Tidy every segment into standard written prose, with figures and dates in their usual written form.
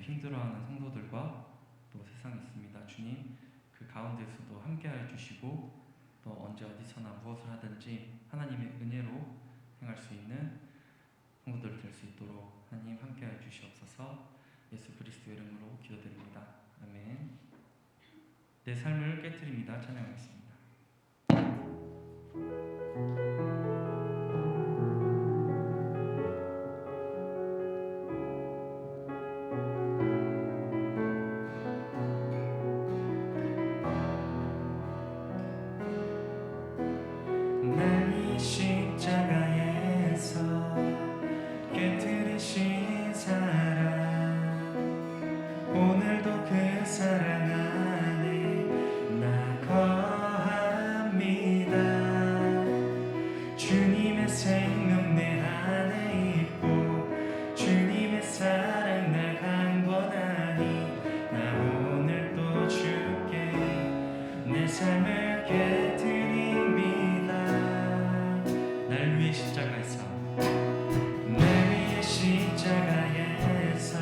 힘들어하는 성도들과 또 세상이 있습니다. 주님, 그 가운데서도 함께하여 주시고 또 언제 어디서나 무엇을 하든지 하나님의 은혜로 행할 수 있는 성도들 될 수 있도록 하나님 함께하여 주시옵소서. 예수 그리스도 이름으로 기도드립니다. 아멘. 내 삶을 깨뜨립니다. 찬양하겠습니다. 삶을 깨뜨립니다. 날 위해 십자가에서 날 위해 십자가에서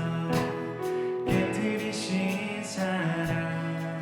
깨뜨리신 사랑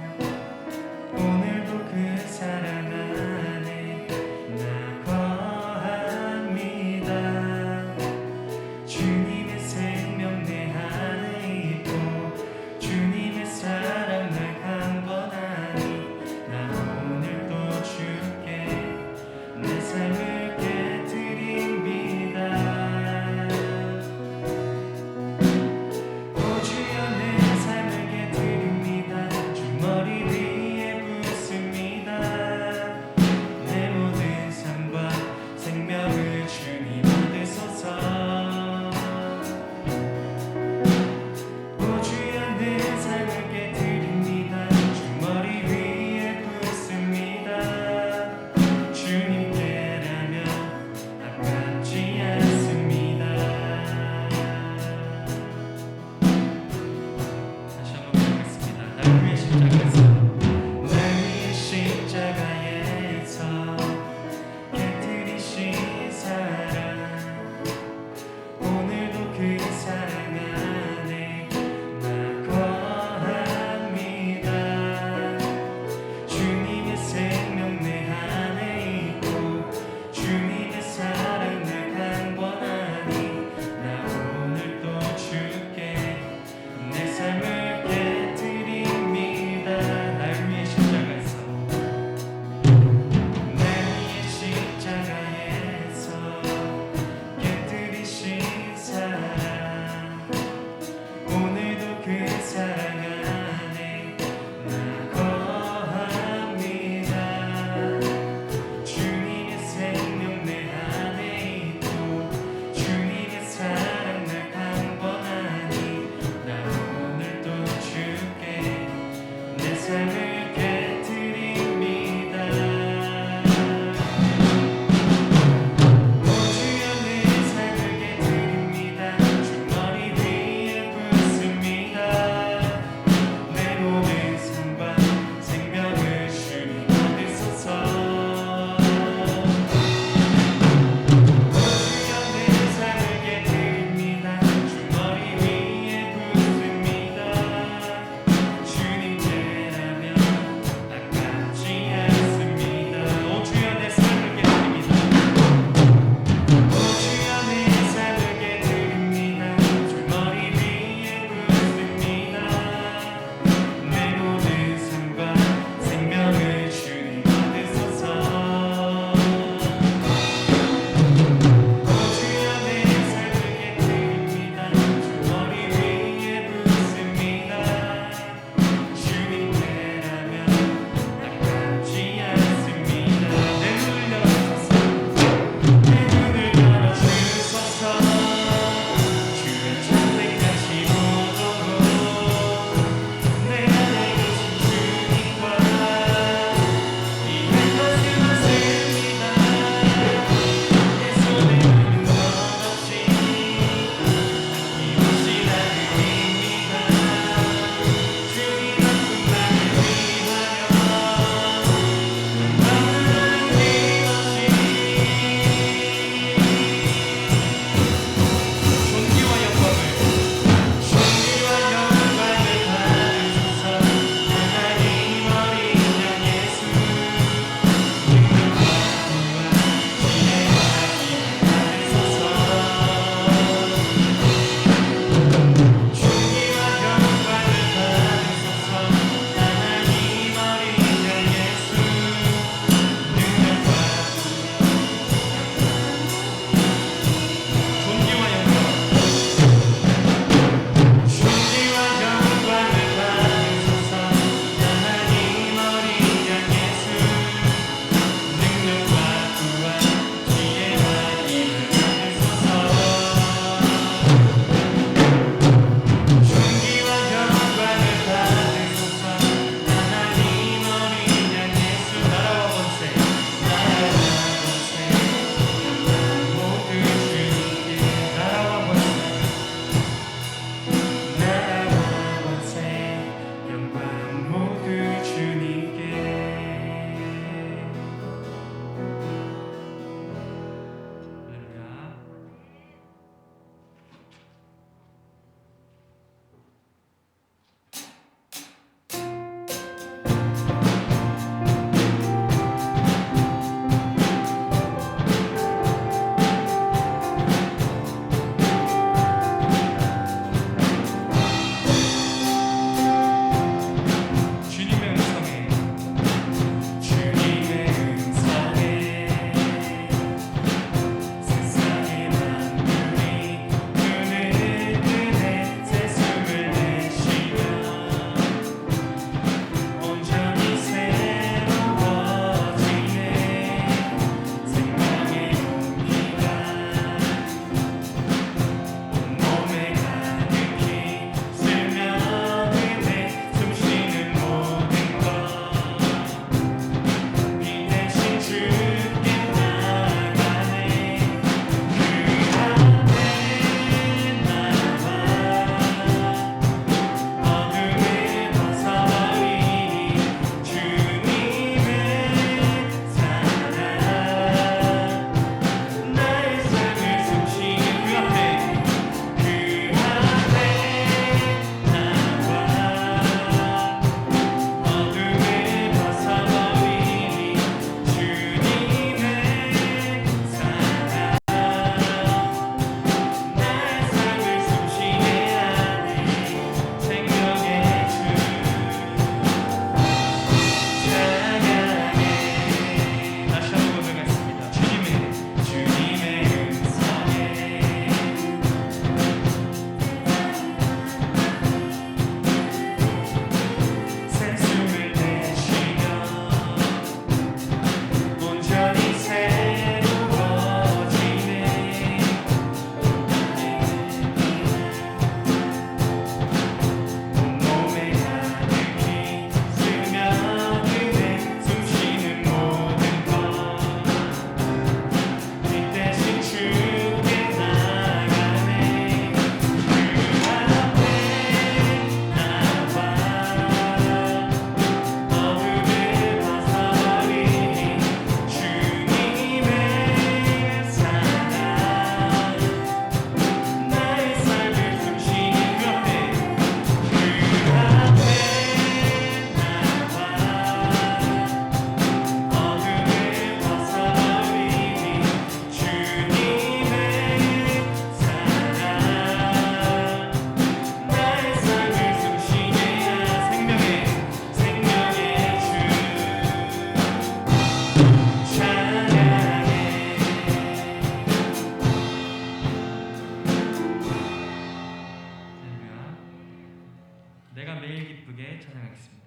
내가 매일 기쁘게 찬양하겠습니다.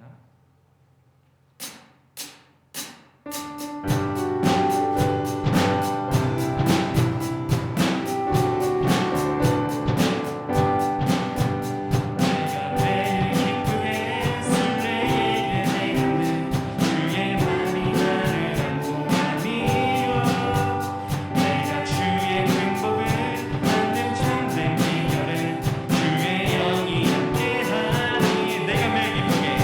내가 매일 기쁘게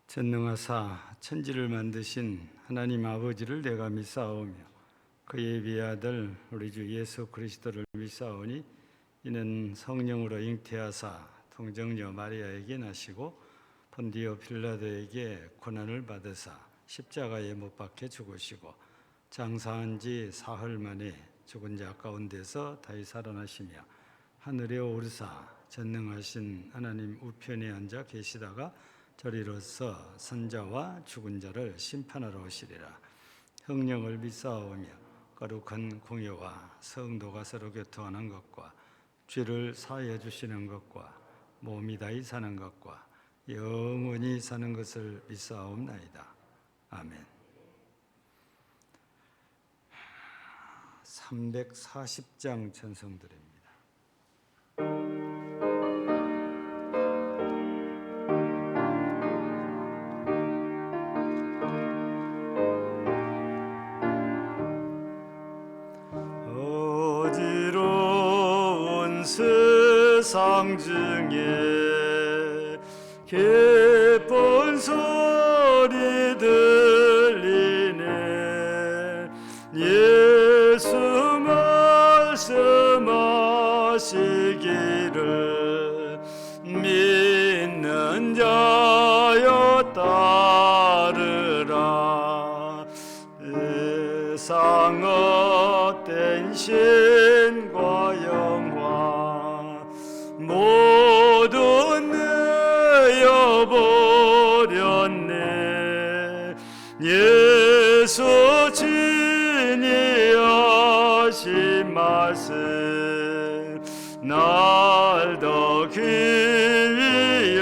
전능하사 천지를 만드신 하나님 아버지를 내가 믿사오며 그의 비아들 우리 주 예수 그리스도를 믿사오니 이는 성령으로 잉태하사 동정녀 마리아에게 나시고 본디오 빌라도에게 고난을 받으사 십자가에 못 박혀 죽으시고 장사한 지 사흘 만에 죽은 자 가운데서 다시 살아나시며 하늘에 오르사 전능하신 하나님 우편에 앉아 계시다가 저리로서 선자와 죽은 자를 심판하러 오시리라. 성령을 믿사오며 거룩한 공예와 성도가 서로 교통하는 것과 죄를 사하여 주시는 것과 몸이 다히 사는 것과 영원히 사는 것을 믿사옵나이다. 아멘. 340장 찬송드립니다. 어지러운 세상 중에 기쁜 소리 들리네. 예수 말씀하시기를 믿는 자여 따르라. 세상 헛된 신과 영화 모두 내어버렸네. 예수 친히 하신 말씀 날 더 귀히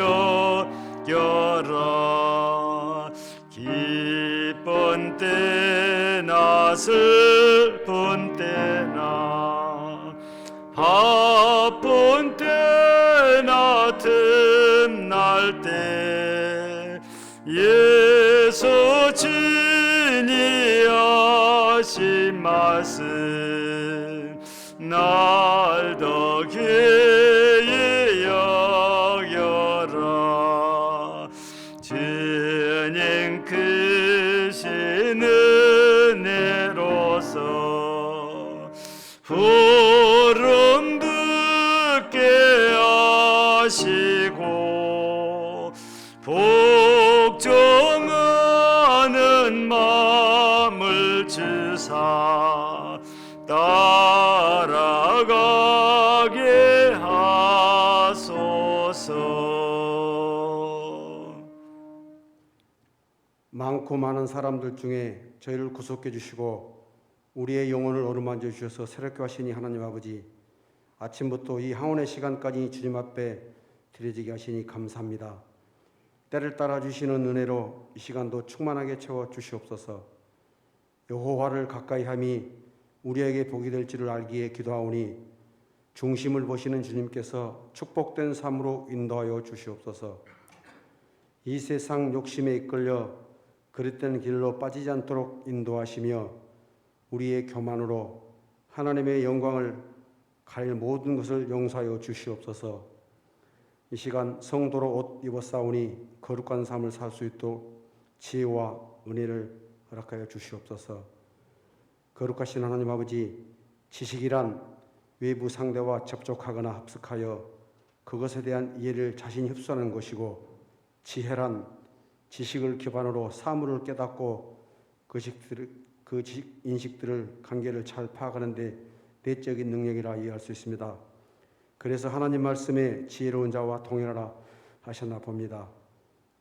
여겨라. 기쁜 때나 슬픈 때나 바쁜 때나 틈날 때 예수 친히 하신 말씀 날 더 귀히 여겨라. 주님 크신 은혜로서 부름 듣게 하시고 복종하는 마음을 주사 따라가게 하소서. 많고 많은 사람들 중에 저희를 구속해 주시고 우리의 영혼을 어루만져 주셔서 새롭게 하시니 하나님 아버지, 아침부터 이 항온의 시간까지 주님 앞에 드려지게 하시니 감사합니다. 때를 따라 주시는 은혜로 이 시간도 충만하게 채워 주시옵소서. 여호와를 가까이 함이 우리에게 복이 될 줄을 알기에 기도하오니 중심을 보시는 주님께서 축복된 삶으로 인도하여 주시옵소서. 이 세상 욕심에 이끌려 그릇된 길로 빠지지 않도록 인도하시며 우리의 교만으로 하나님의 영광을 가릴 모든 것을 용서하여 주시옵소서. 이 시간 성도로 옷 입었사오니 거룩한 삶을 살 수 있도록 지혜와 은혜를 허락하여 주시옵소서. 거룩하신 하나님 아버지, 지식이란 외부 상대와 접촉하거나 합숙하여 그것에 대한 이해를 자신이 흡수하는 것이고, 지혜란 지식을 기반으로 사물을 깨닫고 그 인식들을 관계를 잘 파악하는 데 내적인 능력이라 이해할 수 있습니다. 그래서 하나님 말씀에 지혜로운 자와 동행하라 하셨나 봅니다.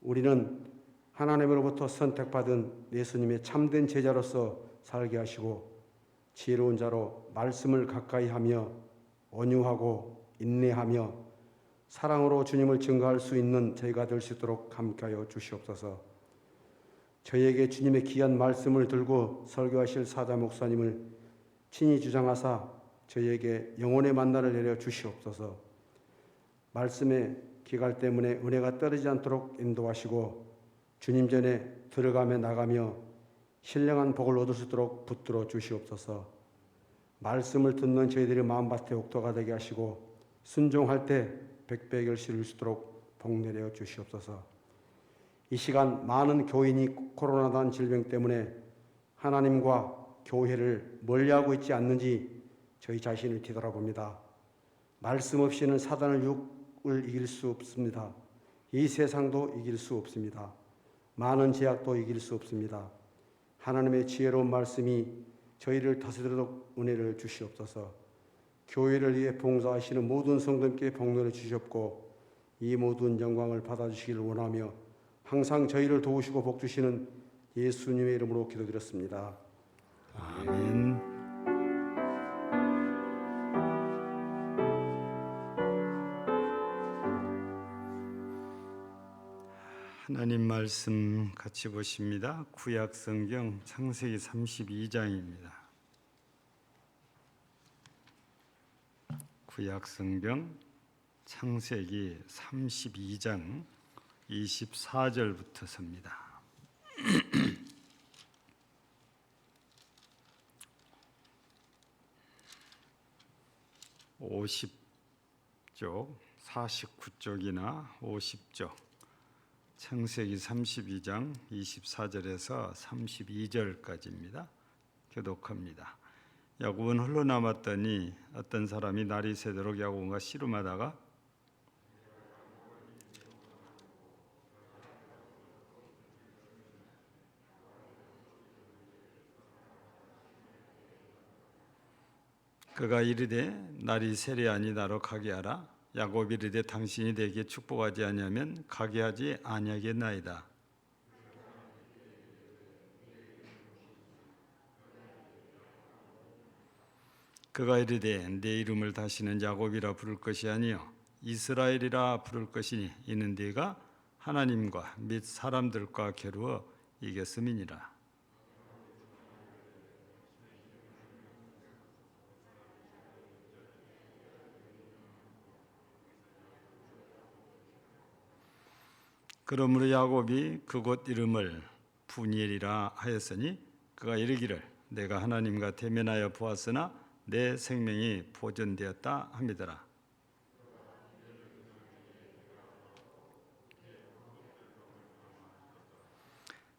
우리는 하나님으로부터 선택받은 예수님의 참된 제자로서 살게 하시고 지혜로운 자로 말씀을 가까이 하며 온유하고 인내하며 사랑으로 주님을 증거할 수 있는 저희가 될 수 있도록 함께하여 주시옵소서. 저희에게 주님의 귀한 말씀을 들고 설교하실 사자 목사님을 친히 주장하사 저희에게 영혼의 만나를 내려 주시옵소서. 말씀의 기갈 때문에 은혜가 떨어지지 않도록 인도하시고 주님 전에 들어가며 나가며 신령한 복을 얻을 수 있도록 붙들어 주시옵소서. 말씀을 듣는 저희들의 마음밭에 옥토가 되게 하시고 순종할 때 백배결실을 수 있도록 복 내려 주시옵소서. 이 시간 많은 교인이 코로나단 질병 때문에 하나님과 교회를 멀리하고 있지 않는지 저희 자신을 뒤돌아봅니다. 말씀 없이는 사단을 육을 이길 수 없습니다. 이 세상도 이길 수 없습니다. 많은 제약도 이길 수 없습니다. 하나님의 지혜로운 말씀이 저희를 다스리도록 은혜를 주시옵소서. 교회를 위해 봉사하시는 모든 성도님께 복로를 주시옵고 이 모든 영광을 받아주시기를 원하며 항상 저희를 도우시고 복주시는 예수님의 이름으로 기도드렸습니다. 아멘. 하나님 말씀 같이 보십니다. 구약 성경 창세기 32장입니다. 구약 성경 창세기 32장 24절부터서입니다. 50쪽, 49쪽이나 50쪽, 창세기 32장 24절에서 32절까지입니다. 교독합니다. 야곱은 홀로 남았더니 어떤 사람이 날이 새도록 야곱과 씨름하다가 그가 이르되 날이 세려하니 나로 가게 하라. 야곱이 이르되 당신이 내게 축복하지 아니하면 가게 하지 아니하겠나이다. 그가 이르되 내 이름을 다시는 야곱이라 부를 것이 아니요 이스라엘이라 부를 것이니 이는 네가 하나님과 및 사람들과 겨루어 이겼음이니라. 그러므로 야곱이 그곳 이름을 부니엘이라 하였으니 그가 이르기를 내가 하나님과 대면하여 보았으나 내 생명이 보존되었다 함이더라.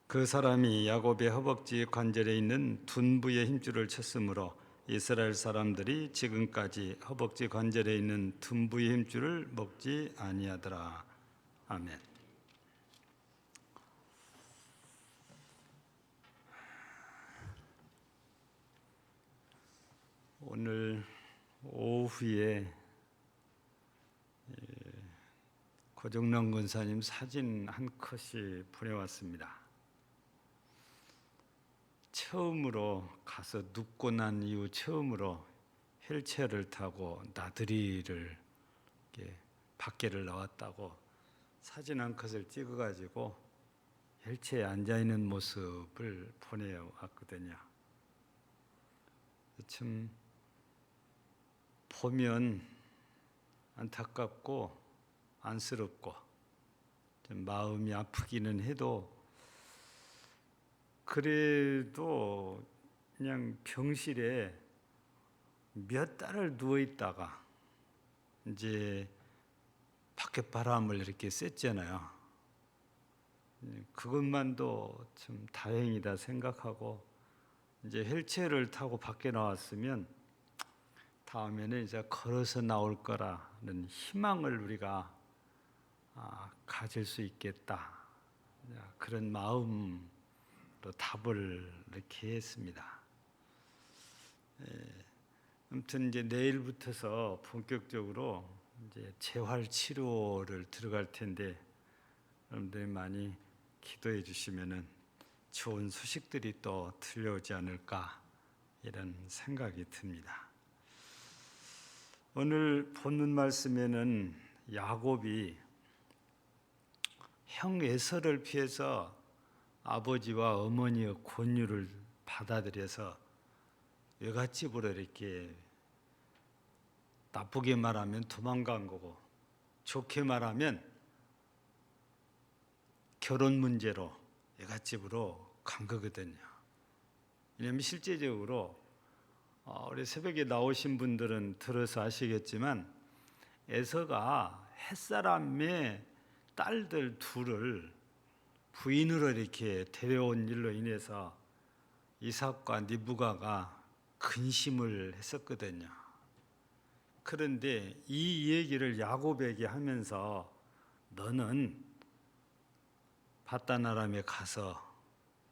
그 사람이 야곱의 허벅지 관절에 있는 둔부의 힘줄을 쳤으므로 이스라엘 사람들이 지금까지 허벅지 관절에 있는 둔부의 힘줄을 먹지 아니하더라. 아멘. 오늘 오후에 고정남 권사님 사진 한 컷이 보내왔습니다. 처음으로 가서 눕고 난 이후 처음으로 휠체어를 타고 나들이를 밖에를 나왔다고 사진 한 컷을 찍어가지고 휠체어에 앉아있는 모습을 보내왔거든요. 참 보면 안타깝고 안쓰럽고 좀 마음이 아프기는 해도 그래도 그냥 병실에 몇 달을 누워 있다가 이제 밖에 바람을 이렇게 쐈잖아요. 그것만도 참 다행이다 생각하고 이제 휠체어를 타고 밖에 나왔으면 다음에는 이제 걸어서 나올 거라는 희망을 우리가 가질 수 있겠다. 그런 마음으로 답을 이렇게 했습니다. 아무튼 이제 내일부터서 본격적으로 이제 재활 치료를 들어갈 텐데 여러분들이 많이 기도해 주시면은 좋은 소식들이 또 들려오지 않을까 이런 생각이 듭니다. 오늘 본문 말씀에는 야곱이 형 에서를 피해서 아버지와 어머니의 권유를 받아들여서 외갓집으로 이렇게 나쁘게 말하면 도망간 거고 좋게 말하면 결혼 문제로 외갓집으로 간 거거든요. 왜냐하면 실제적으로 우리 새벽에 나오신 분들은 들어서 아시겠지만 에서가 햇사람의 딸들 둘을 부인으로 이렇게 데려온 일로 인해서 이삭과 리브가가 근심을 했었거든요. 그런데 이 얘기를 야곱에게 하면서 너는 밧단 아람에 가서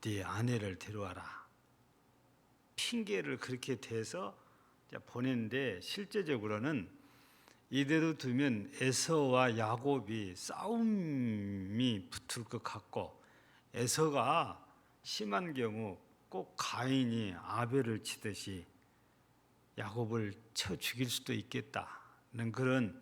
네 아내를 데려와라. 핑계를 그렇게 대서 보냈는데 실제적으로는 이대로 두면 에서와 야곱이 싸움이 붙을 것 같고 에서가 심한 경우 꼭 가인이 아벨을 치듯이 야곱을 쳐 죽일 수도 있겠다는 그런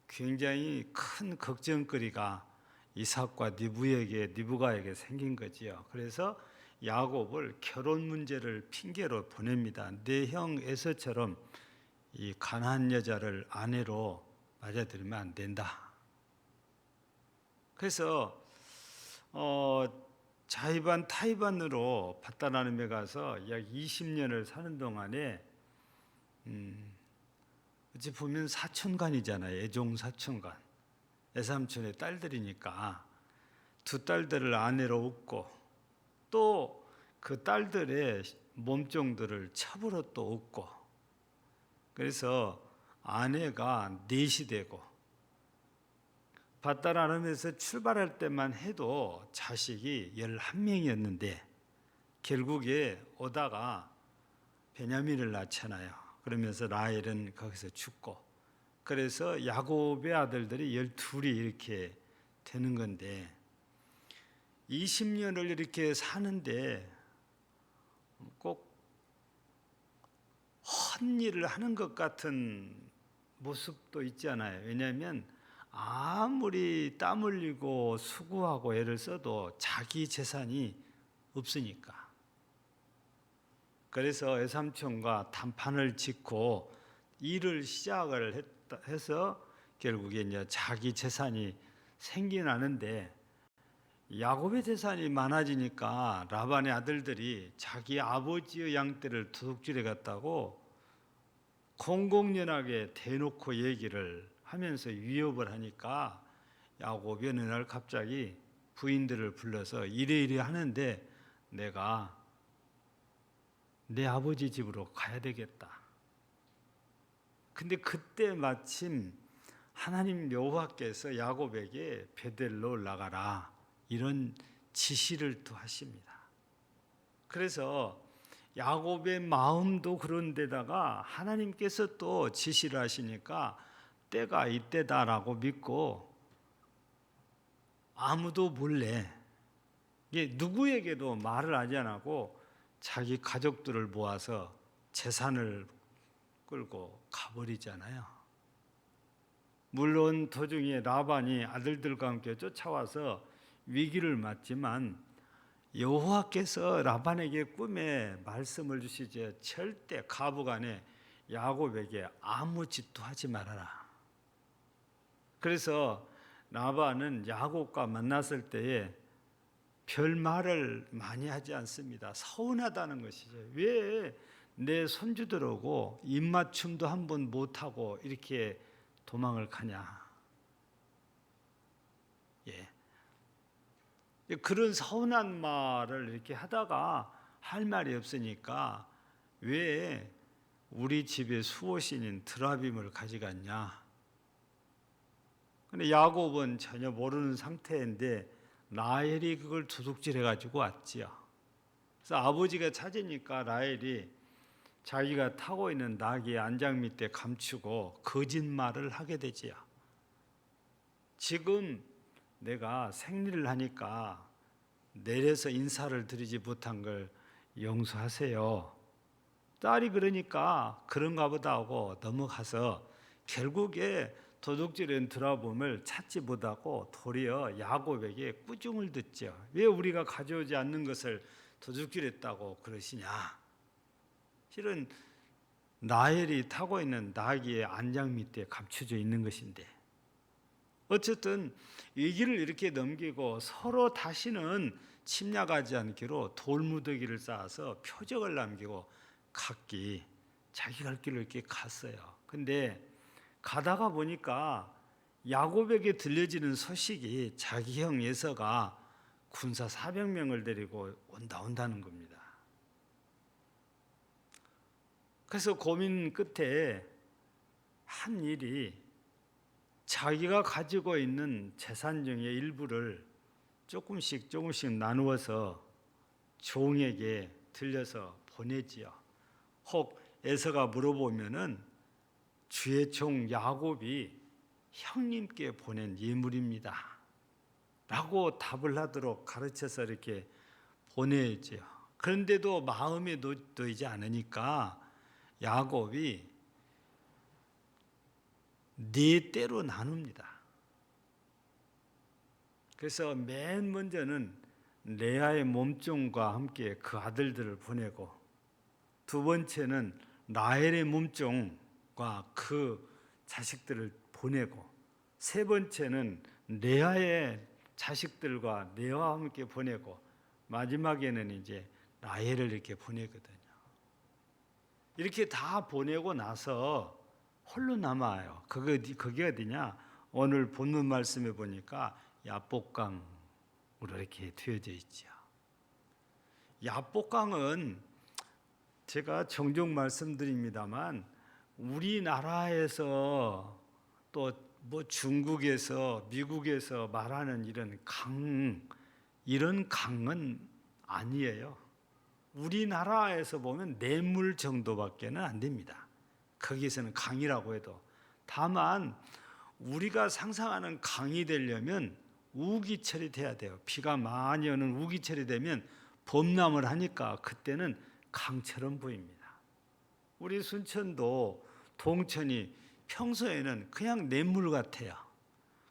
굉장히 큰 걱정거리가 이삭과 리브가에게 생긴 거지요. 그래서 야곱을 결혼 문제를 핑계로 보냅니다. 내 형 에서처럼 이 가나안 여자를 아내로 맞아들이면 안 된다. 그래서 자이반 타이반으로 밧단-아람에 가서 약 20년을 사는 동안에 어찌 보면 사촌간이잖아요. 애종 사촌간. 애삼촌의 딸들이니까 두 딸들을 아내로 얻고 또 그 딸들의 몸종들을 첩으로 또 얻고 그래서 아내가 넷이 되고 밧단-아람에서 출발할 때만 해도 자식이 11명이었는데 결국에 오다가 베냐민을 낳잖아요. 그러면서 라헬은 거기서 죽고 그래서 야곱의 아들들이 12이 이렇게 되는 건데 20년을 이렇게 사는데 꼭 헛일을 하는 것 같은 모습도 있잖아요. 왜냐하면 아무리 땀 흘리고 수고하고 애를 써도 자기 재산이 없으니까. 그래서 애삼촌과 단판을 짓고 일을 시작을 해서 결국에 이제 자기 재산이 생겨나는데 야곱의 재산이 많아지니까 라반의 아들들이 자기 아버지의 양떼를 도둑질해 갔다고 공공연하게 대놓고 얘기를 하면서 위협을 하니까 야곱이 어느 날 갑자기 부인들을 불러서 이래 하는데 내가 내 아버지 집으로 가야 되겠다. 근데 그때 마침 하나님 여호와께서 야곱에게 베델로 올라가라 이런 지시를 또 하십니다. 그래서 야곱의 마음도 그런데다가 하나님께서 또 지시를 하시니까 때가 이때다라고 믿고 아무도 몰래 누구에게도 말을 하지 않고 자기 가족들을 모아서 재산을 끌고 가버리잖아요. 물론 도중에 라반이 아들들과 함께 쫓아와서 위기를 맞지만 여호와께서 라반에게 꿈에 말씀을 주시지 절대 가부간에 야곱에게 아무 짓도 하지 말아라. 그래서 라반은 야곱과 만났을 때에 별 말을 많이 하지 않습니다. 서운하다는 것이죠. 왜 내 손주들하고 입맞춤도 한번 못하고 이렇게 도망을 가냐. 그런 서운한 말을 이렇게 하다가 할 말이 없으니까 왜 우리 집에 수호신인 드라빔을 가져갔냐. 근데 야곱은 전혀 모르는 상태인데 라헬이 그걸 도둑질해 가지고 왔지요. 그래서 아버지가 찾으니까 라헬이 자기가 타고 있는 나귀의 안장 밑에 감추고 거짓말을 하게 되지요. 지금 내가 생리를 하니까 내려서 인사를 드리지 못한 걸 용서하세요. 딸이 그러니까 그런가 보다 하고 넘어가서 결국에 도둑질한 드라봄을 찾지 못하고 도리어 야곱에게 꾸중을 듣죠. 왜 우리가 가져오지 않는 것을 도둑질했다고 그러시냐. 실은 라헬이 타고 있는 나귀의 안장 밑에 감춰져 있는 것인데 어쨌든 위기를 이렇게 넘기고 서로 다시는 침략하지 않기로 돌무더기를 쌓아서 표적을 남기고 각기 자기 갈 길로 이렇게 갔어요. 근데 가다가 보니까 야곱에게 들려지는 소식이 자기 형 에서가 군사 400명을 데리고 온다는 겁니다. 그래서 고민 끝에 한 일이 자기가 가지고 있는 재산 중에 일부를 조금씩 나누어서 종에게 들려서 보내지요. 혹 에서가 물어보면은 주의 종 야곱이 형님께 보낸 예물입니다 라고 답을 하도록 가르쳐서 이렇게 보내지요. 그런데도 마음에 놓이지 않으니까 야곱이 네 때로 나눕니다. 그래서 맨 먼저는 레아의 몸종과 함께 그 아들들을 보내고, 두 번째는 라헬의 몸종과 그 자식들을 보내고, 세 번째는 레아의 자식들과 레아와 함께 보내고, 마지막에는 이제 라헬을 이렇게 보내거든요. 이렇게 다 보내고 나서 홀로 남아요. 그게 어디냐? 오늘 본문 말씀에 보니까 야복강으로 이렇게 되어져 있죠. 야복강은 제가 종종 말씀드립니다만 우리나라에서 또 뭐 중국에서 미국에서 말하는 이런 강은 아니에요. 우리나라에서 보면 냇물 정도밖에는 안 됩니다. 거기에서는 강이라고 해도. 다만 우리가 상상하는 강이 되려면 우기철이 돼야 돼요. 비가 많이 오는 우기철이 되면 범람을 하니까 그때는 강처럼 보입니다. 우리 순천도 동천이 평소에는 그냥 냇물 같아요.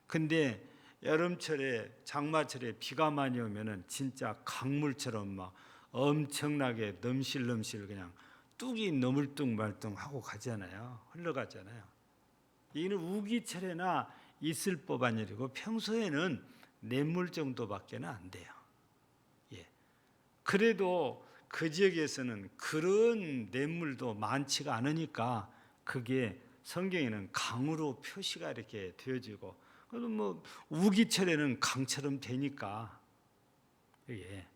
근데 여름철에 장마철에 비가 많이 오면은 진짜 강물처럼 막 엄청나게 넘실넘실 그냥 뚝이 너물뚝말뚝하고 가잖아요. 흘러가잖아요. 이는 우기철에나 있을 법한 일이고 평소에는 냇물 정도밖에는 안 돼요. 예. 그래도 그 지역에서는 그런 냇물도 많지가 않으니까 그게 성경에는 강으로 표시가 이렇게 되어지고, 그래도 뭐 우기철에는 강처럼 되니까. 예.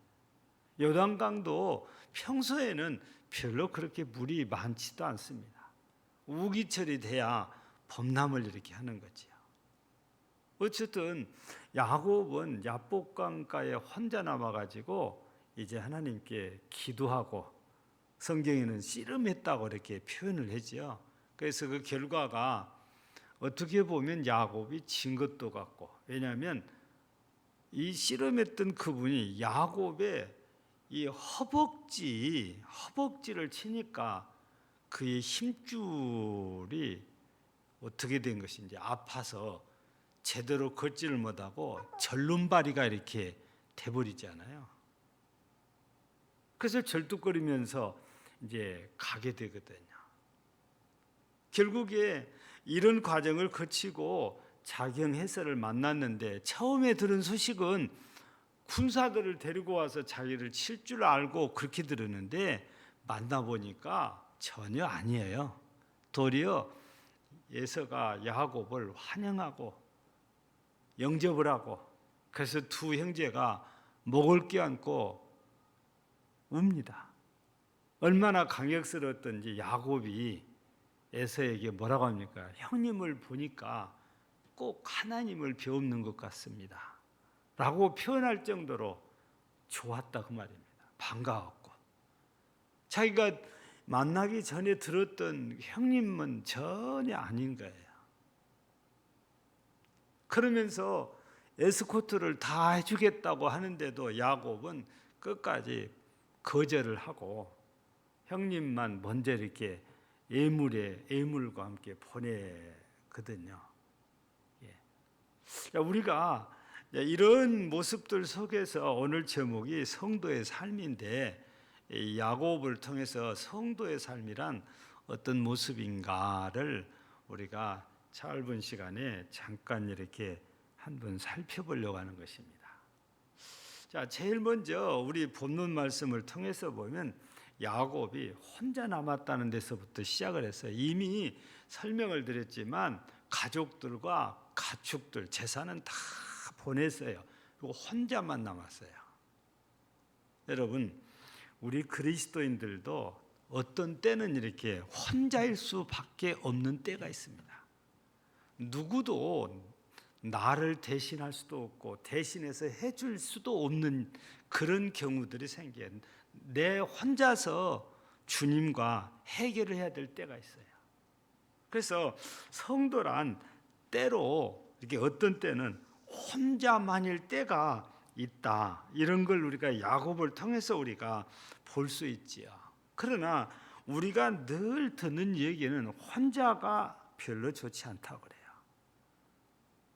요단강도 평소에는 별로 그렇게 물이 많지도 않습니다. 우기철이 돼야 범람을 이렇게 하는 거지요. 어쨌든 야곱은 야복강가에 혼자 남아가지고 이제 하나님께 기도하고, 성경에는 씨름했다고 이렇게 표현을 하지요. 그래서 그 결과가 어떻게 보면 야곱이 진 것도 같고, 왜냐하면 이 씨름했던 그분이 야곱의 이 허벅지를 치니까 그의 힘줄이 어떻게 된 것인지 아파서 제대로 걷지를 못하고 절름발이가 이렇게 돼버리잖아요. 그래서 절뚝거리면서 이제 가게 되거든요. 결국에 이런 과정을 거치고 자경 해설을 만났는데, 처음에 들은 소식은 군사들을 데리고 와서 자기를 칠 줄 알고 그렇게 들었는데 만나보니까 전혀 아니에요. 도리어 에서가 야곱을 환영하고 영접을 하고, 그래서 두 형제가 목을 껴안고 웁니다. 얼마나 감격스러웠던지 야곱이 에서에게 뭐라고 합니까? 형님을 보니까 꼭 하나님을 배우는 것 같습니다 라고 표현할 정도로 좋았다 그 말입니다. 반가웠고, 자기가 만나기 전에 들었던 형님은 전혀 아닌 거예요. 그러면서 에스코트를 다 해주겠다고 하는데도 야곱은 끝까지 거절을 하고 형님만 먼저 이렇게 예물과 함께 보내거든요. 예. 우리가 이런 모습들 속에서 오늘 제목이 성도의 삶인데, 야곱을 통해서 성도의 삶이란 어떤 모습인가를 우리가 짧은 시간에 잠깐 이렇게 한번 살펴보려고 하는 것입니다. 자, 제일 먼저 우리 본문 말씀을 통해서 보면 야곱이 혼자 남았다는 데서부터 시작을 했어요. 이미 설명을 드렸지만 가족들과 가축들, 재산은 다 보냈어요. 그리고 혼자만 남았어요. 여러분, 우리 그리스도인들도 어떤 때는 이렇게 혼자일 수밖에 없는 때가 있습니다. 누구도 나를 대신할 수도 없고 대신해서 해줄 수도 없는 그런 경우들이 생겨요. 내 혼자서 주님과 해결을 해야 될 때가 있어요. 그래서 성도란 때로 이렇게 어떤 때는 혼자만일 때가 있다. 이런 걸 우리가 야곱을 통해서 우리가 볼 수 있지요. 그러나 우리가 늘 듣는 얘기는 혼자가 별로 좋지 않다고 그래요.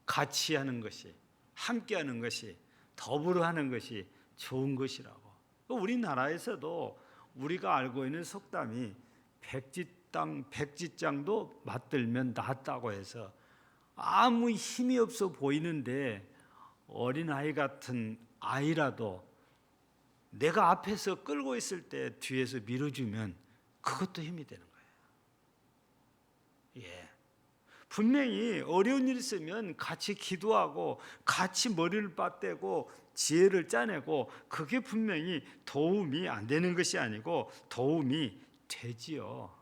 같이 하는 것이, 함께 하는 것이, 더불어 하는 것이 좋은 것이라고. 우리나라에서도 우리가 알고 있는 속담이 백지장도 맞들면 낫다고 해서 아무 힘이 없어 보이는데 어린아이 같은 아이라도 내가 앞에서 끌고 있을 때 뒤에서 밀어주면 그것도 힘이 되는 거예요. 예. 분명히 어려운 일 있으면 같이 기도하고 같이 머리를 맞대고 지혜를 짜내고 그게 분명히 도움이 안 되는 것이 아니고 도움이 되지요.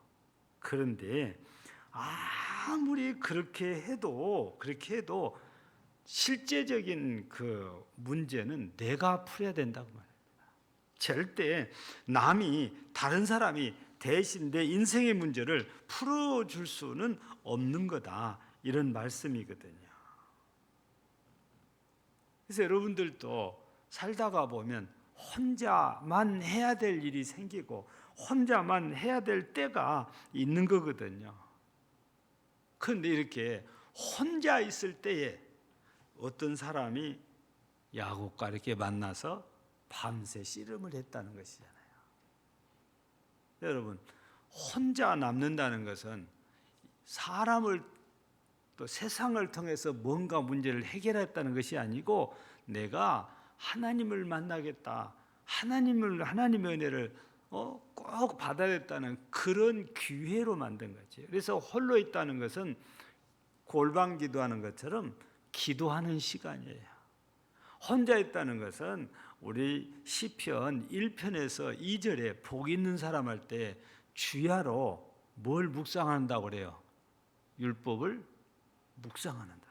그런데 아무리 그렇게 해도 실제적인 그 문제는 내가 풀어야 된다고 말합니다. 절대 남이 다른 사람이 대신 내 인생의 문제를 풀어줄 수는 없는 거다. 이런 말씀이거든요. 그래서 여러분들도 살다가 보면 혼자만 해야 될 일이 생기고 혼자만 해야 될 때가 있는 거거든요. 그런데 이렇게 혼자 있을 때에 어떤 사람이 야곱과 이렇게 만나서 밤새 씨름을 했다는 것이잖아요. 여러분, 혼자 남는다는 것은 사람을 또 세상을 통해서 뭔가 문제를 해결했다는 것이 아니고 내가 하나님을 만나겠다, 하나님의 은혜를 꼭 받아야겠다는 그런 기회로 만든 거지. 그래서 홀로 있다는 것은 골방 기도하는 것처럼 기도하는 시간이에요. 혼자 있다는 것은 우리 시편 1편에서 2절에 복 있는 사람 할 때 주야로 뭘 묵상한다고 그래요? 율법을 묵상한다.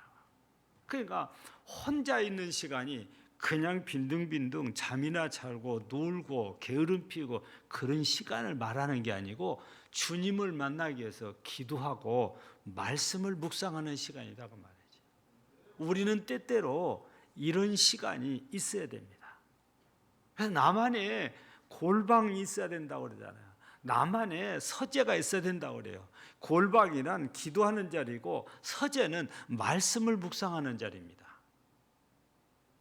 그러니까 혼자 있는 시간이 그냥 빈둥빈둥 잠이나 자고 놀고 게으름 피우고 그런 시간을 말하는 게 아니고 주님을 만나기 위해서 기도하고 말씀을 묵상하는 시간이라고 말이지. 우리는 때때로 이런 시간이 있어야 됩니다. 그래서 나만의 골방이 있어야 된다고 그러잖아요. 나만의 서재가 있어야 된다고 그래요. 골방이란 기도하는 자리고 서재는 말씀을 묵상하는 자리입니다.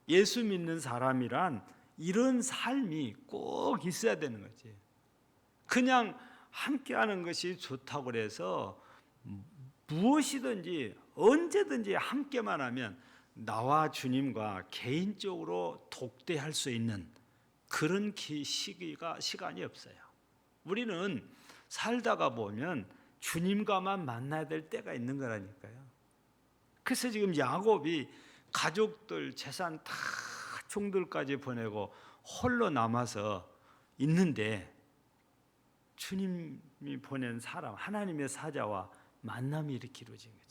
예수 믿는 사람이란 이런 삶이 꼭 있어야 되는 거지. 그냥 함께하는 것이 좋다고 그래서 무엇이든지 언제든지 함께만 하면 나와 주님과 개인적으로 독대할 수 있는 그런 시간이 없어요. 우리는 살다가 보면 주님과만 만나야 될 때가 있는 거라니까요. 그래서 지금 야곱이 가족들 재산 다 총들까지 보내고 홀로 남아서 있는데 주님이 보낸 사람, 하나님의 사자와 만남이 이렇게 이루어진 거잖아요.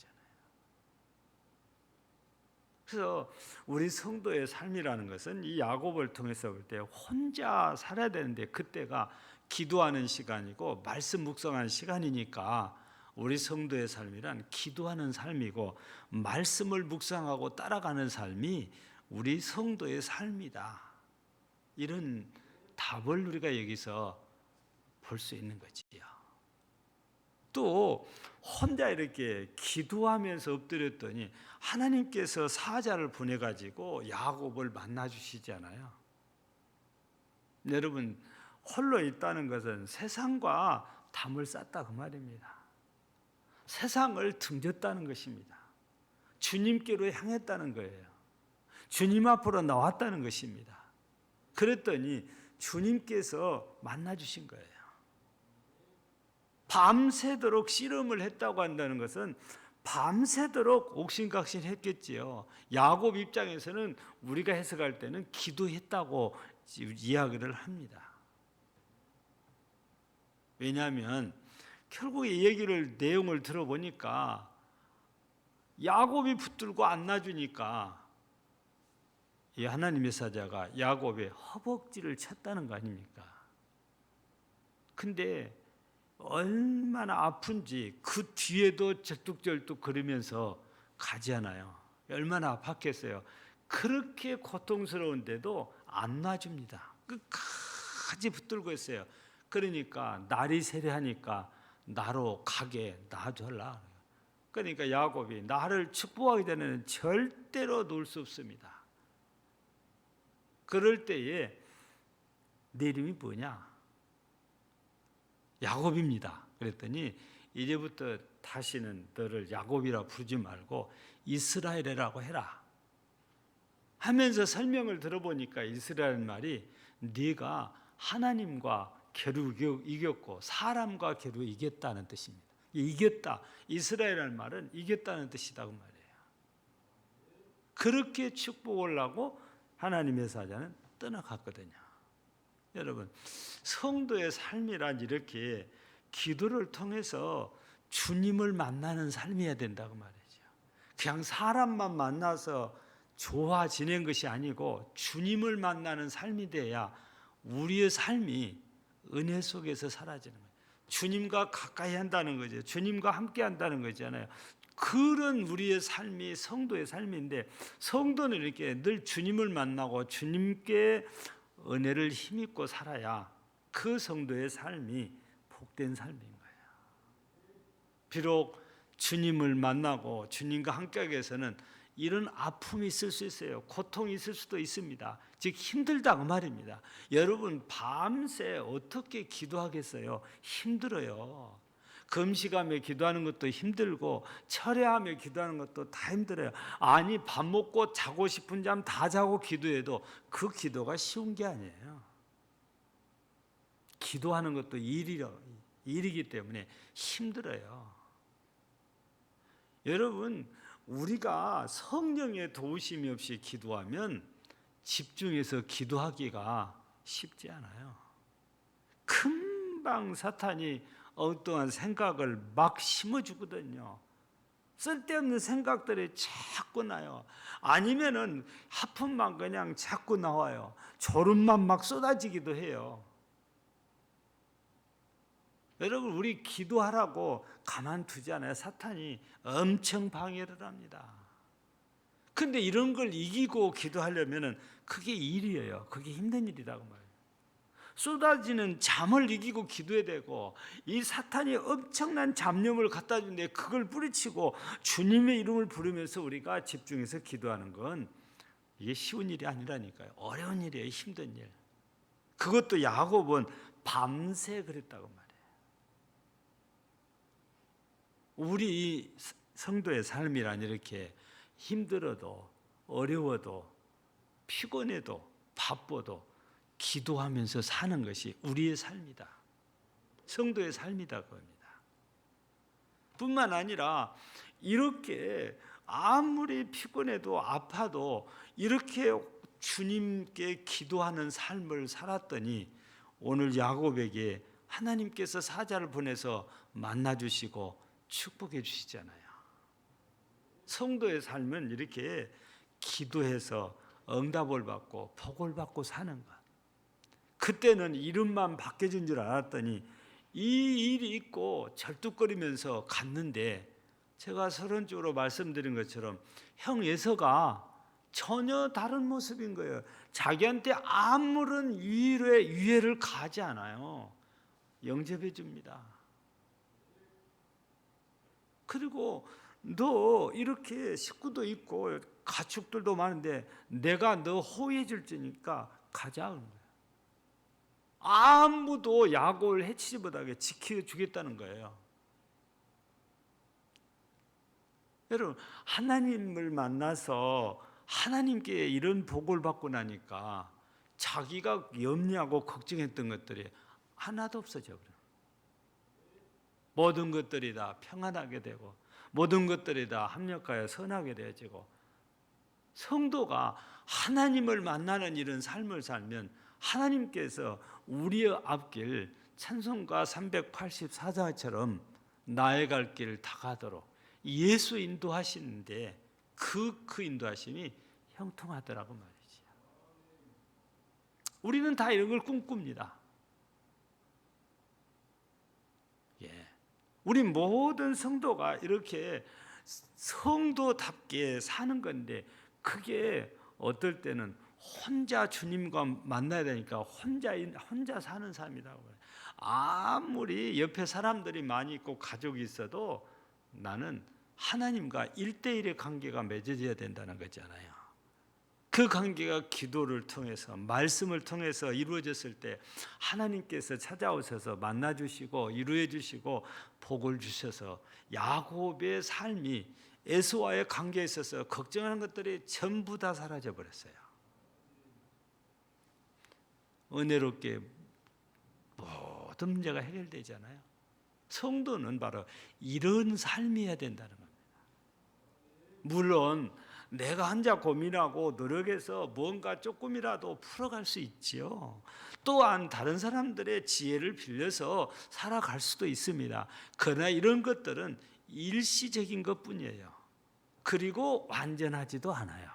그래서 우리 성도의 삶이라는 것은 이 야곱을 통해서 볼 때 혼자 살아야 되는데 그때가 기도하는 시간이고 말씀 묵상하는 시간이니까 우리 성도의 삶이란 기도하는 삶이고 말씀을 묵상하고 따라가는 삶이 우리 성도의 삶이다. 이런 답을 우리가 여기서 볼 수 있는 거지요. 또 혼자 이렇게 기도하면서 엎드렸더니 하나님께서 사자를 보내가지고 야곱을 만나주시잖아요. 여러분, 홀로 있다는 것은 세상과 담을 쌌다 그 말입니다. 세상을 등졌다는 것입니다. 주님께로 향했다는 거예요. 주님 앞으로 나왔다는 것입니다. 그랬더니 주님께서 만나주신 거예요. 밤새도록 씨름을 했다고 한다는 것은 밤새도록 옥신각신했겠지요. 야곱 입장에서는 우리가 해석할 때는 기도했다고 이야기를 합니다. 왜냐하면 결국 이 얘기를 내용을 들어보니까 야곱이 붙들고 안 놔주니까 이 하나님의 사자가 야곱의 허벅지를 쳤다는 거 아닙니까? 근데 얼마나 아픈지 그 뒤에도 절뚝절뚝 거리면서 가지않아요. 얼마나 아팠겠어요. 그렇게 고통스러운데도 안 놔줍니다. 끝까지 붙들고 있어요. 그러니까 날이 세려하니까 나로 가게 놔줘라. 그러니까 야곱이 나를 축복하기 전에는 절대로 놓을 수 없습니다. 그럴 때에 내 이름이 뭐냐? 야곱입니다. 그랬더니 이제부터 다시는 너를 야곱이라 부르지 말고 이스라엘이라고 해라 하면서 설명을 들어보니까 이스라엘 말이 네가 하나님과 겨루 이겼고 사람과 겨루 이겼다는 뜻입니다. 이겼다. 이스라엘이라는 말은 이겼다는 뜻이다고 말이에요. 그렇게 축복을 하고 하나님의 사자는 떠나갔거든요. 여러분, 성도의 삶이란 이렇게 기도를 통해서 주님을 만나는 삶이어야 된다고 말이죠. 그냥 사람만 만나서 좋아 지낸 것이 아니고 주님을 만나는 삶이 돼야 우리의 삶이 은혜 속에서 사라지는 거예요. 주님과 가까이 한다는 거죠. 주님과 함께 한다는 거잖아요. 그런 우리의 삶이 성도의 삶인데, 성도는 이렇게 늘 주님을 만나고 주님께 은혜를 힘입고 살아야 그 성도의 삶이 복된 삶인 거예요. 비록 주님을 만나고 주님과 함께하기 위해서는 이런 아픔이 있을 수 있어요. 고통이 있을 수도 있습니다. 즉 힘들다고 말입니다. 여러분 밤새 어떻게 기도하겠어요? 힘들어요. 금식하며 기도하는 것도 힘들고 철회하며 기도하는 것도 다 힘들어요. 아니 밥 먹고 자고 싶은 잠 다 자고 기도해도 그 기도가 쉬운 게 아니에요. 기도하는 것도 일이기 때문에 힘들어요. 여러분 우리가 성령의 도우심이 없이 기도하면 집중해서 기도하기가 쉽지 않아요. 금방 사탄이 엉뚱한 생각을 막 심어주거든요. 쓸데없는 생각들이 자꾸 나요. 아니면은 하품만 그냥 자꾸 나와요. 졸음만 막 쏟아지기도 해요. 여러분 우리 기도하라고 가만두지 않아요. 사탄이 엄청 방해를 합니다. 근데 이런 걸 이기고 기도하려면은 그게 일이에요. 그게 힘든 일이라고 말해요. 쏟아지는 잠을 이기고 기도해야 되고, 이 사탄이 엄청난 잡념을 갖다 주는데 그걸 뿌리치고 주님의 이름을 부르면서 우리가 집중해서 기도하는 건 이게 쉬운 일이 아니라니까요. 어려운 일이에요. 힘든 일. 그것도 야곱은 밤새 그랬다고 말해요. 우리 성도의 삶이란 이렇게 힘들어도 어려워도 피곤해도 바빠도 기도하면서 사는 것이 우리의 삶이다. 성도의 삶이다 그겁니다. 뿐만 아니라 이렇게 아무리 피곤해도 아파도 이렇게 주님께 기도하는 삶을 살았더니 오늘 야곱에게 하나님께서 사자를 보내서 만나주시고 축복해 주시잖아요. 성도의 삶은 이렇게 기도해서 응답을 받고 복을 받고 사는 것. 그때는 이름만 바뀌어진 줄 알았더니 이 일이 있고 절뚝거리면서 갔는데, 제가 서론적으로 말씀드린 것처럼 형 예서가 전혀 다른 모습인 거예요. 자기한테 아무런 유해를 가하지 않아요. 영접해 줍니다. 그리고 너 이렇게 식구도 있고 가축들도 많은데 내가 너 호위해 줄 테니까 가자 그런 거예요. 아무도 야곱을 해치지 못하게 지켜주겠다는 거예요. 여러분 하나님을 만나서 하나님께 이런 복을 받고 나니까 자기가 염려하고 걱정했던 것들이 하나도 없어져 버려요. 모든 것들이 다 평안하게 되고 모든 것들이 다 합력하여 선하게 되어지고, 성도가 하나님을 만나는 이런 삶을 살면 하나님께서 우리의 앞길 찬송가 384장처럼 나의 갈 길 다 가도록 예수 인도하시는데 그 인도하심이 형통하더라고 말이지. 우리는 다 이런 걸 꿈꿉니다. 우리 모든 성도가 이렇게 성도답게 사는 건데, 그게 어떨 때는 혼자 주님과 만나야 되니까 혼자 사는 삶이라고 해요. 아무리 옆에 사람들이 많이 있고 가족이 있어도 나는 하나님과 1대1의 관계가 맺어져야 된다는 거잖아요. 그 관계가 기도를 통해서, 말씀을 통해서 이루어졌을 때 하나님께서 찾아오셔서 만나주시고 이루어 주시고 복을 주셔서 야곱의 삶이 에서와의 관계에 있어서 걱정하는 것들이 전부 다 사라져 버렸어요. 은혜롭게 모든 문제가 해결되잖아요. 성도는 바로 이런 삶이어야 된다는 겁니다. 물론 내가 혼자 고민하고 노력해서 뭔가 조금이라도 풀어갈 수 있지요. 또한 다른 사람들의 지혜를 빌려서 살아갈 수도 있습니다. 그러나 이런 것들은 일시적인 것뿐이에요. 그리고 완전하지도 않아요.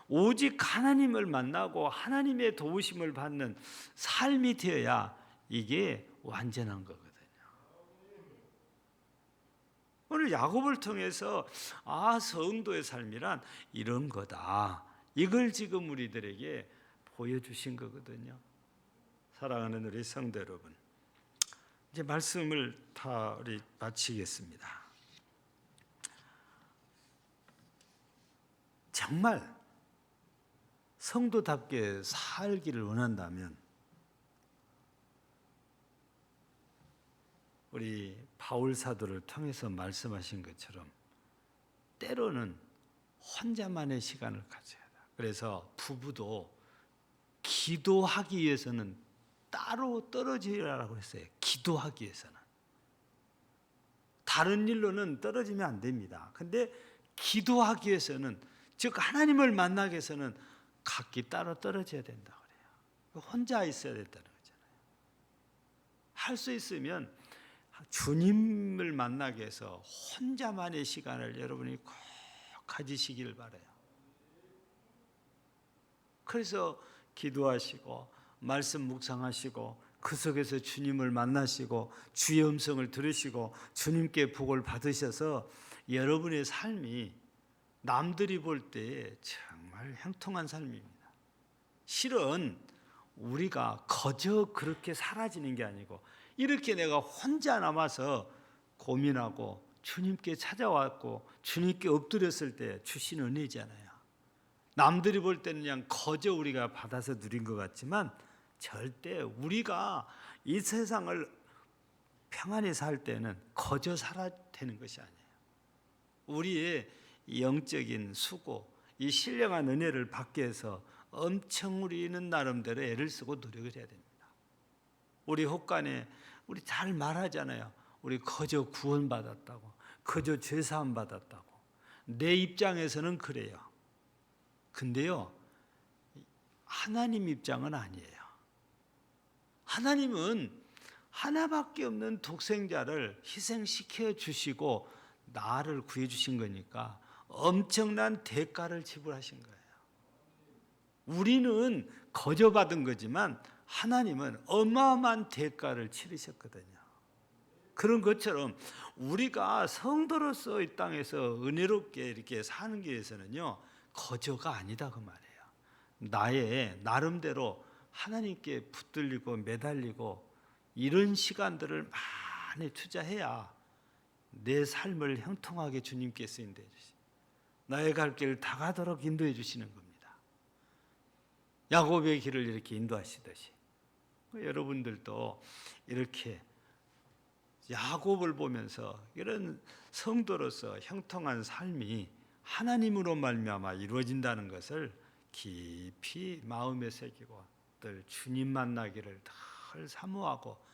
오직 하나님을 만나고 하나님의 도우심을 받는 삶이 되어야 이게 완전한 거거든요. 오늘 야곱을 통해서 성도의 삶이란 이런 거다, 이걸 지금 우리들에게 보여주신 거거든요. 사랑하는 우리 성도 여러분, 이제 말씀을 다 우리 마치겠습니다. 정말 성도답게 살기를 원한다면 우리 바울 사도를 통해서 말씀하신 것처럼 때로는 혼자만의 시간을 가져야 한다. 그래서 부부도 기도하기 위해서는 따로 떨어지라고 했어요. 기도하기 위해서는. 다른 일로는 떨어지면 안 됩니다. 근데 기도하기 위해서는, 즉 하나님을 만나기 위해서는 각기 따로 떨어져야 된다 그래요. 혼자 있어야 된다는 거잖아요. 할 수 있으면 주님을 만나기 위해서 혼자만의 시간을 여러분이 꼭 가지시길 바라요. 그래서 기도하시고 말씀 묵상하시고 그 속에서 주님을 만나시고 주의 음성을 들으시고 주님께 복을 받으셔서 여러분의 삶이 남들이 볼 때 정말 형통한 삶입니다. 실은 우리가 거저 그렇게 사라지는 게 아니고 이렇게 내가 혼자 남아서 고민하고 주님께 찾아왔고 주님께 엎드렸을 때 주신 은혜잖아요. 남들이 볼 때는 그냥 거저 우리가 받아서 누린 것 같지만 절대 우리가 이 세상을 평안히 살 때는 거저 살아야 되는 것이 아니에요. 우리의 영적인 수고, 이 신령한 은혜를 받기 위해서 엄청 우리는 나름대로 애를 쓰고 노력을 해야 됩니다. 우리 혹간에 우리 잘 말하잖아요. 우리 거저 구원받았다고, 거저 죄사함 받았다고. 내 입장에서는 그래요. 근데요, 하나님 입장은 아니에요. 하나님은 하나밖에 없는 독생자를 희생시켜 주시고 나를 구해 주신 거니까 엄청난 대가를 지불하신 거예요. 우리는 거저 받은 거지만 하나님은 어마어마한 대가를 치르셨거든요. 그런 것처럼 우리가 성도로서 이 땅에서 은혜롭게 이렇게 사는 게 위해서는요, 거저가 아니다 그 말이에요. 나의 나름대로 하나님께 붙들리고 매달리고 이런 시간들을 많이 투자해야 내 삶을 형통하게 주님께서 인도해 주시고 나의 갈 길을 다 가도록 인도해 주시는 겁니다. 야곱의 길을 이렇게 인도하시듯이 여러분들도 이렇게 야곱을 보면서 이런 성도로서 형통한 삶이 하나님으로 말미암아 이루어진다는 것을 깊이 마음에 새기고 늘 주님 만나기를 늘 사모하고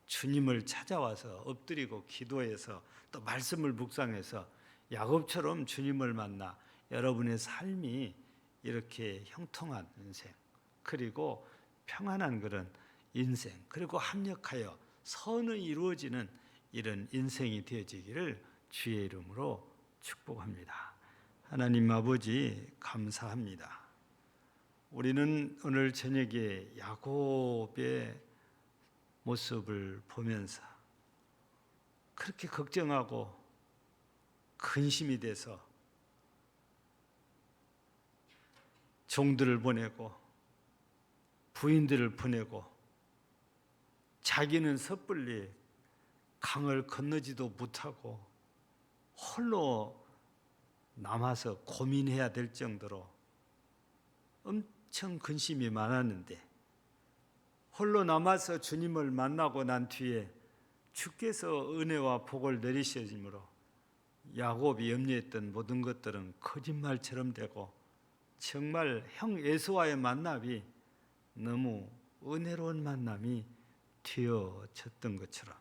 주님을 찾아와서 엎드리고 기도해서 또 말씀을 묵상해서 야곱처럼 주님을 만나 여러분의 삶이 이렇게 형통한 인생, 그리고 평안한 그런 인생, 그리고 합력하여 선이 이루어지는 이런 인생이 되어지기를 주의 이름으로 축복합니다. 하나님 아버지 감사합니다. 우리는 오늘 저녁에 야곱의 모습을 보면서 그렇게 걱정하고 근심이 돼서 종들을 보내고 부인들을 보내고 자기는 섣불리 강을 건너지도 못하고 홀로 남아서 고민해야 될 정도로 엄청 근심이 많았는데, 홀로 남아서 주님을 만나고 난 뒤에 주께서 은혜와 복을 내리시므로 야곱이 염려했던 모든 것들은 거짓말처럼 되고 정말 형 에서와의 만남이 너무 은혜로운 만남이 되어졌던 것처럼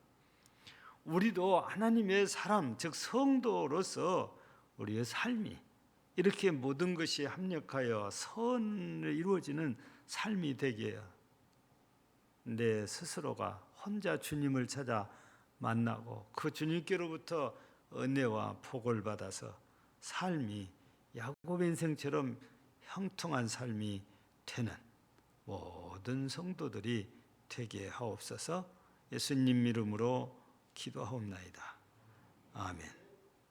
우리도 하나님의 사람, 즉 성도로서 우리의 삶이 이렇게 모든 것이 합력하여 선을 이루어지는 삶이 되게 내 스스로가 혼자 주님을 찾아 만나고 그 주님께로부터 은혜와 복을 받아서 삶이 야곱 인생처럼 형통한 삶이 되는 모든 성도들이 되게 하옵소서. 예수님 이름으로 기도하옵나이다. 아멘.